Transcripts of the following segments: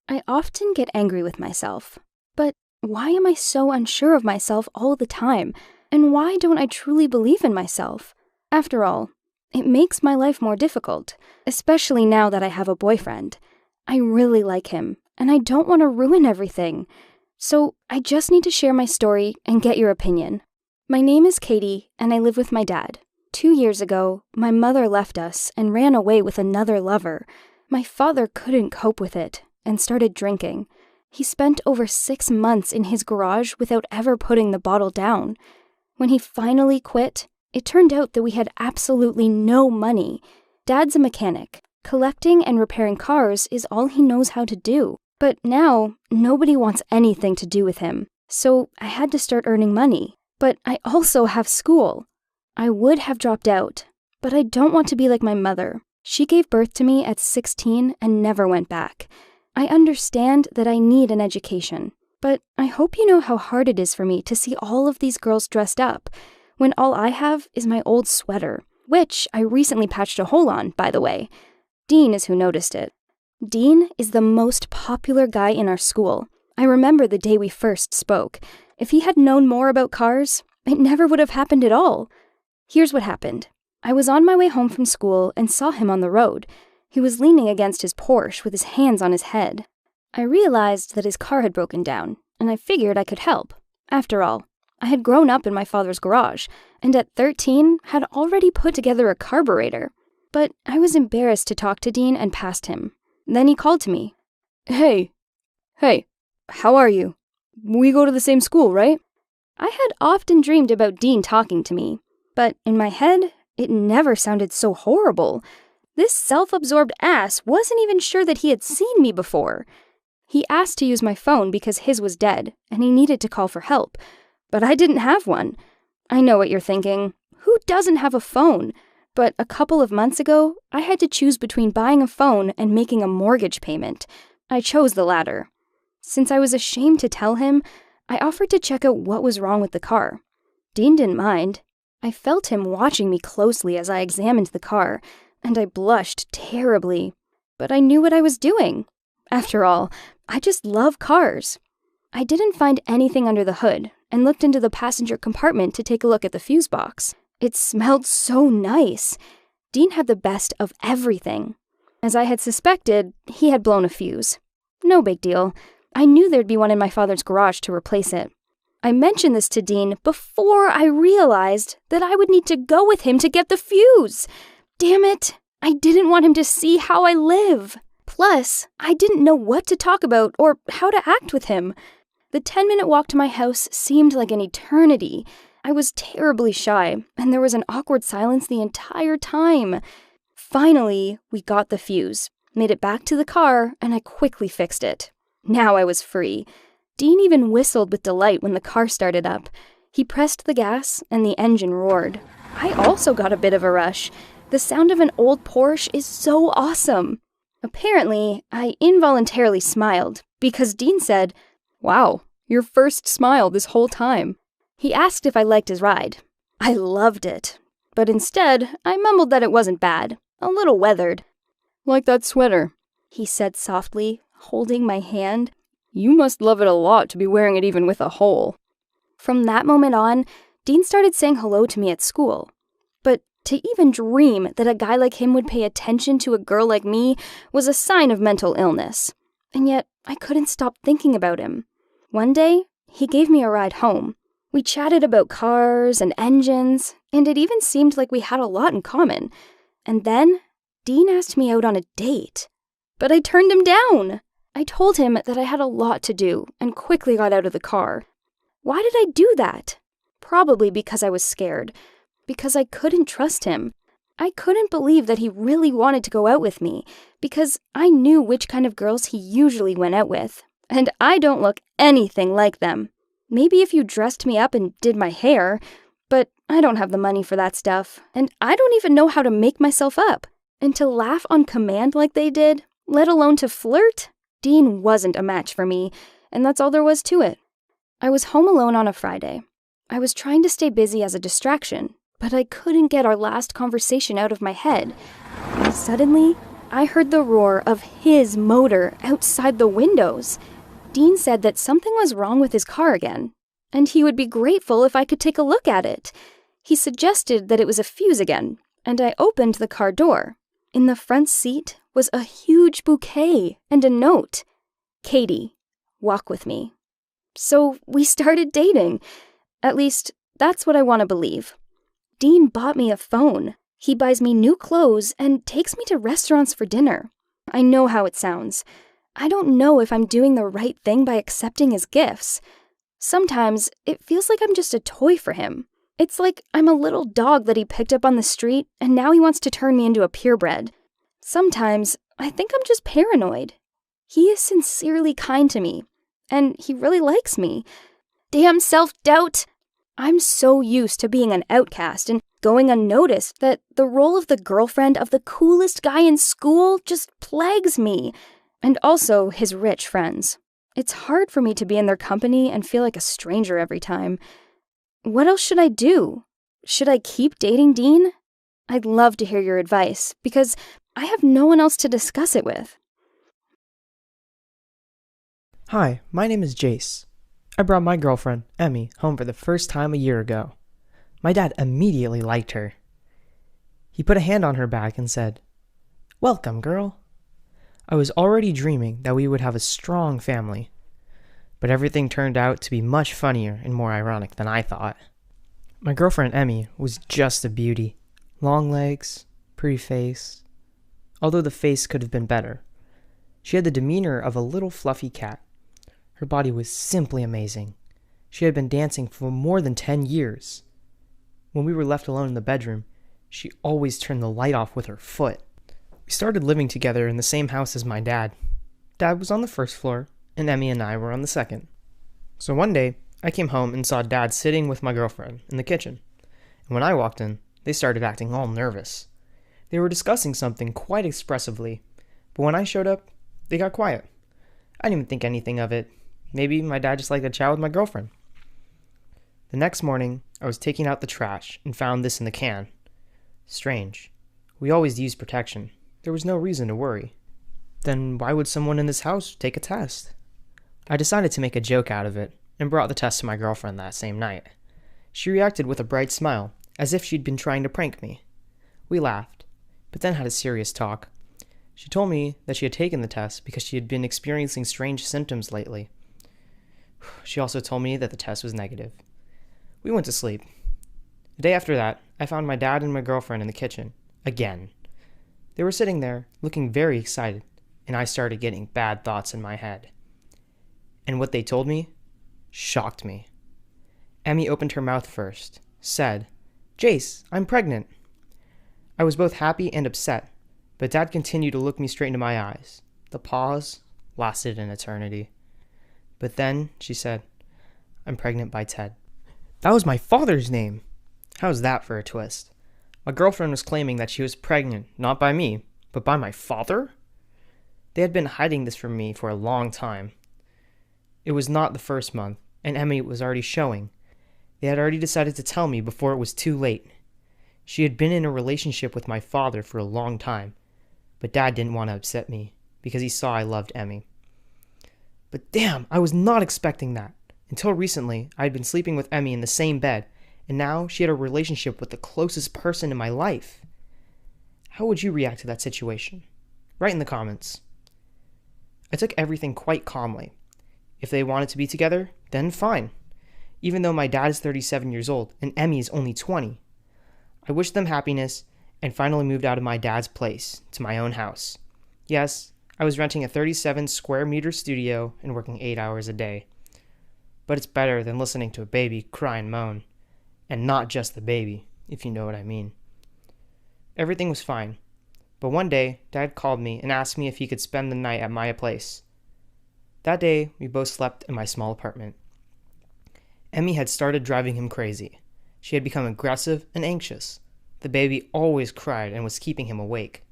I often get angry with myself. But why am I so unsure of myself all the time? And why don't I truly believe in myself? After all, it makes my life more difficult, especially now that I have a boyfriend. I really like him, and I don't want to ruin everything. So I just need to share my story and get your opinion. My name is Katie, and I live with my dad. 2 years ago, my mother left us and ran away with another lover. My father couldn't cope with it and started drinking. He spent over 6 months in his garage without ever putting the bottle down. When he finally quit, it turned out that we had absolutely no money. Dad's a mechanic. Collecting and repairing cars is all he knows how to do. But now, nobody wants anything to do with him. So I had to start earning money. But I also have school. I would have dropped out, but I don't want to be like my mother. She gave birth to me at 16 and never went back. I understand that I need an education, but I hope you know how hard it is for me to see all of these girls dressed up, when all I have is my old sweater, which I recently patched a hole on, by the way. Dean is who noticed it. Dean is the most popular guy in our school. I remember the day we first spoke. If he had known more about cars, it never would have happened at all. Here's what happened. I was on my way home from school and saw him on the road. He was leaning against his Porsche with his hands on his head. I realized that his car had broken down, and I figured I could help. After all, I had grown up in my father's garage, and at 13 had already put together a carburetor. But I was embarrassed to talk to Dean and passed him. Then he called to me. Hey, how are you? We go to the same school, right? I had often dreamed about Dean talking to me, but in my head, it never sounded so horrible. This self-absorbed ass wasn't even sure that he had seen me before. He asked to use my phone because his was dead, and he needed to call for help. But I didn't have one. I know what you're thinking. Who doesn't have a phone? But a couple of months ago, I had to choose between buying a phone and making a mortgage payment. I chose the latter. Since I was ashamed to tell him, I offered to check out what was wrong with the car. Dean didn't mind. I felt him watching me closely as I examined the car, and I blushed terribly. But I knew what I was doing. After all, I just love cars. I didn't find anything under the hood and looked into the passenger compartment to take a look at the fuse box. It smelled so nice. Dean had the best of everything. As I had suspected, he had blown a fuse. No big deal. I knew there'd be one in my father's garage to replace it. I mentioned this to Dean before I realized that I would need to go with him to get the fuse. Damn it, I didn't want him to see how I live. Plus, I didn't know what to talk about or how to act with him. The 10-minute walk to my house seemed like an eternity. I was terribly shy, and there was an awkward silence the entire time. Finally, we got the fuse, made it back to the car, and I quickly fixed it. Now I was free. Dean even whistled with delight when the car started up. He pressed the gas, and the engine roared. I also got a bit of a rush. The sound of an old Porsche is so awesome. Apparently, I involuntarily smiled, because Dean said, "Wow, your first smile this whole time." He asked if I liked his ride. I loved it, but instead, I mumbled that it wasn't bad, a little weathered. "Like that sweater," he said softly, holding my hand. "You must love it a lot to be wearing it even with a hole." From that moment on, Dean started saying hello to me at school. But to even dream that a guy like him would pay attention to a girl like me was a sign of mental illness. And yet, I couldn't stop thinking about him. One day, he gave me a ride home. We chatted about cars and engines, and it even seemed like we had a lot in common. And then, Dean asked me out on a date. But I turned him down. I told him that I had a lot to do and quickly got out of the car. Why did I do that? Probably because I was scared. Because I couldn't trust him. I couldn't believe that he really wanted to go out with me, because I knew which kind of girls he usually went out with. And I don't look anything like them. Maybe if you dressed me up and did my hair, but I don't have the money for that stuff, and I don't even know how to make myself up. And to laugh on command like they did, let alone to flirt, Dean wasn't a match for me, and that's all there was to it. I was home alone on a Friday. I was trying to stay busy as a distraction, but I couldn't get our last conversation out of my head. And suddenly, I heard the roar of his motor outside the windows. Dean said that something was wrong with his car again, and he would be grateful if I could take a look at it. He suggested that it was a fuse again, and I opened the car door. In the front seat was a huge bouquet and a note. Katie, walk with me. So we started dating. At least, that's what I want to believe. Dean bought me a phone. He buys me new clothes and takes me to restaurants for dinner. I know how it sounds. I don't know if I'm doing the right thing by accepting his gifts. Sometimes it feels like I'm just a toy for him. It's like I'm a little dog that he picked up on the street and now he wants to turn me into a purebred. Sometimes I think I'm just paranoid. He is sincerely kind to me, and he really likes me. Damn self-doubt! I'm so used to being an outcast and going unnoticed that the role of the girlfriend of the coolest guy in school just plagues me. And also his rich friends. It's hard for me to be in their company and feel like a stranger every time. What else should I do? Should I keep dating Dean? I'd love to hear your advice, because I have no one else to discuss it with. Hi, my name is Jace. I brought my girlfriend, Emmy, home for the first time a year ago. My dad immediately liked her. He put a hand on her back and said, "Welcome, girl." I was already dreaming that we would have a strong family, but everything turned out to be much funnier and more ironic than I thought. My girlfriend, Emmy, was just a beauty. Long legs, pretty face. Although the face could have been better. She had the demeanor of a little fluffy cat. Her body was simply amazing. She had been dancing for more than 10 years. When we were left alone in the bedroom, she always turned the light off with her foot. We started living together in the same house as my dad. Dad was on the first floor, and Emmy and I were on the second. So one day, I came home and saw Dad sitting with my girlfriend in the kitchen. And when I walked in, they started acting all nervous. They were discussing something quite expressively, but when I showed up, they got quiet. I didn't even think anything of it. Maybe my dad just liked to chat with my girlfriend. The next morning, I was taking out the trash and found this in the can. Strange. We always used protection. There was no reason to worry. Then why would someone in this house take a test? I decided to make a joke out of it and brought the test to my girlfriend that same night. She reacted with a bright smile, as if she'd been trying to prank me. We laughed, but then had a serious talk. She told me that she had taken the test because she had been experiencing strange symptoms lately. She also told me that the test was negative. We went to sleep. The day after that, I found my dad and my girlfriend in the kitchen, again. They were sitting there, looking very excited, and I started getting bad thoughts in my head. And what they told me shocked me. Emmy opened her mouth first, said, "Jace, I'm pregnant." I was both happy and upset, but Dad continued to look me straight into my eyes. The pause lasted an eternity. But then she said, "I'm pregnant by Ted." That was my father's name. How's that for a twist? My girlfriend was claiming that she was pregnant, not by me, but by my father? They had been hiding this from me for a long time. It was not the first month, and Emmy was already showing. They had already decided to tell me before it was too late. She had been in a relationship with my father for a long time, but Dad didn't want to upset me because he saw I loved Emmy. But damn, I was not expecting that. Until recently, I had been sleeping with Emmy in the same bed, and now she had a relationship with the closest person in my life. How would you react to that situation? Write in the comments. I took everything quite calmly. If they wanted to be together, then fine. Even though my dad is 37 years old and Emmy is only 20. I wished them happiness and finally moved out of my dad's place to my own house. Yes, I was renting a 37 square meter studio and working 8 hours a day. But it's better than listening to a baby cry and moan. And not just the baby, if you know what I mean. Everything was fine. But one day, Dad called me and asked me if he could spend the night at my place. That day, we both slept in my small apartment. Emmy had started driving him crazy. She had become aggressive and anxious. The baby always cried and was keeping him awake.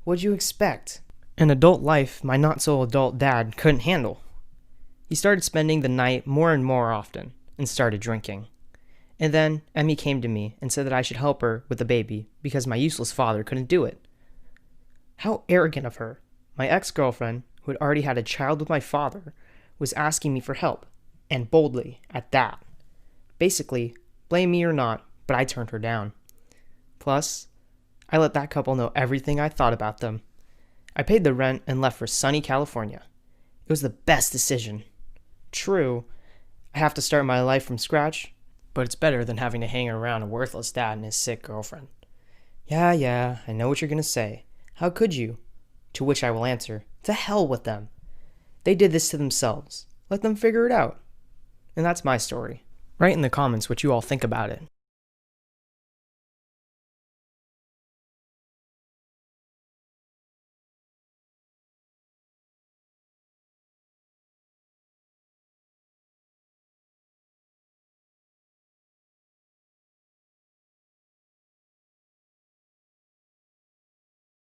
What'd you expect? An adult life my not-so-adult dad couldn't handle. He started spending the night more and more often and started drinking. And then Emmy came to me and said that I should help her with the baby because my useless father couldn't do it. How arrogant of her. My ex-girlfriend, who had already had a child with my father, was asking me for help, and boldly, at that. Basically, blame me or not, but I turned her down. Plus, I let that couple know everything I thought about them. I paid the rent and left for sunny California. It was the best decision. True, I have to start my life from scratch, but it's better than having to hang around a worthless dad and his sick girlfriend. Yeah, I know what you're going to say. How could you? To which I will answer, to hell with them. They did this to themselves. Let them figure it out. And that's my story. Write in the comments what you all think about it.